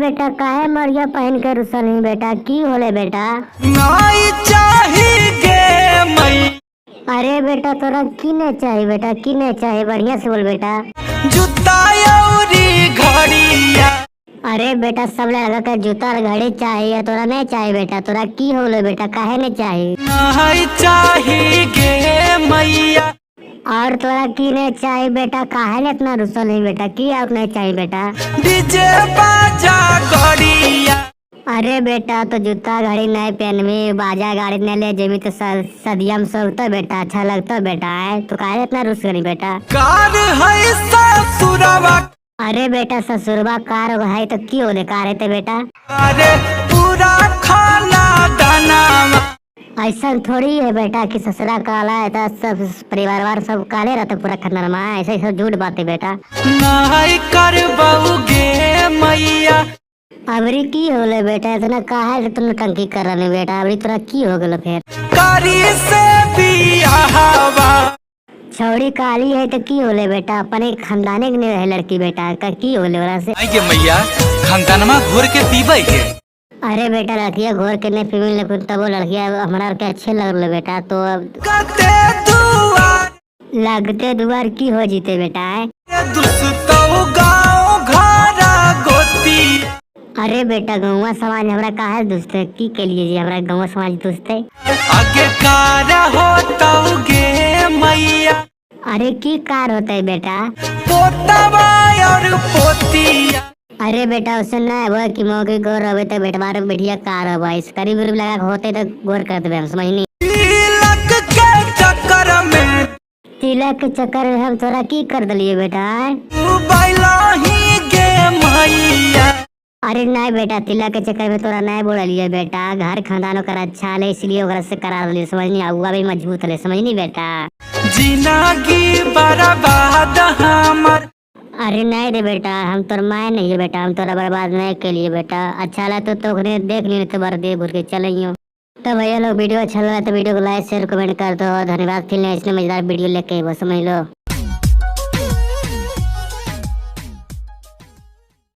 बेटा काहे मरिया पहन के रुसल नहीं बेटा, की होले बेटा? नहीं चाहिए मई। अरे बेटा तोरा की नहीं चाहिए बेटा, की नहीं चाहिए, बढ़िया से बोल बेटा। जूता औरी घड़िया। अरे बेटा सब लड़का के जूता और घड़ी चाहिए, तोरा नहीं चाहिए बेटा, तोरा की होले बेटा, काहे नहीं चाहिए? नहीं चाहिए मैया। और तोरा की नहीं चाहिए बेटा, काहे ने इतना रुसल नहीं बेटा, की और नहीं चाहिए बेटा? डीजे बाजा घड़िया। अरे बेटा तो जूता घड़ी नहीं पहनवी, बाजा गाड़ी नहीं ले जेमी तो सदिया में सोता बेटा, अच्छा लगता बेटा है, तो काहे इतना रुस करी बेटा? कार है ससुरवा। अरे बेटा ससुरबा कार है तो की होले कार है तो बेटा? अरे पूरा खाना दाना। ऐसा थोड़ी है बेटा कि ससुरा काला है तो सब परिवार वार सब काले रहते पूरा खंडर में, ऐसा ही सब झूठ बात है बेटा। नहीं कर बहुगे मैया। अबरी की होले बेटा, इतना काहे तुम टंकी कर रहे बेटा, अबरी तोरा की हो गलो फिर? कारी से बियाहवा। छौड़ी काली है तो की होले बेटा, अपने खानदाने के नहीं रहे लड़की बेटा, का की होले ओरा से? आइए मैया खानदानमा घोर के पीबे के। अरे बेटा लड़किया घोर के नहीं पीवी, लेकिन तब वो लड़किया हमारा के अच्छे लगल बेटा, तो अब कते दुआर लगते दुआर की हो जीते बेटा है? दुसतो गाँव घरा गोती। अरे बेटा गौवा समाज हमरा काहे दुसते, की के लिए जी हमरा गौवा समाज दुसते? आगे कारा होतौगे मैया। अरे की कार होता है बेटा? पोतवा और पोतिया। अरे बेटा उससे ना वो कि मौके गोर रहे तो बेटा बार बढ़िया कार है भाई, करीब उरीब लगा के होते तो गोर कर दे, हम समझ नहीं। तिलक के चक्कर में। तिलक के चक्कर में हम तोरा की कर दिलिए बेटा? तू बैलाही गे मैया। अरे नहीं बेटा तिलक के चक्कर में तोरा नहीं बोल लिए बेटा, घर खानदान ओकर अच्छा है इसलिए ओकरा से करा दिलिए, समझ नहीं, अगुआ भी मजबूत है, समझ नहीं बेटा। जिंदगी बर्बाद हमर। अरे नहीं रे बेटा हम तोर माय नहीं है बेटा, हम तोरा बर्बाद नहीं के लिए बेटा, अच्छा लगा तो देख ली तो बार दे भूल के चलियो। तो भैया लोग वीडियो अच्छा लगा तो वीडियो को लाइक शेयर कमेंट कर दो, धन्यवाद। फिर इसने मजेदार वीडियो लेके वो समझ लो।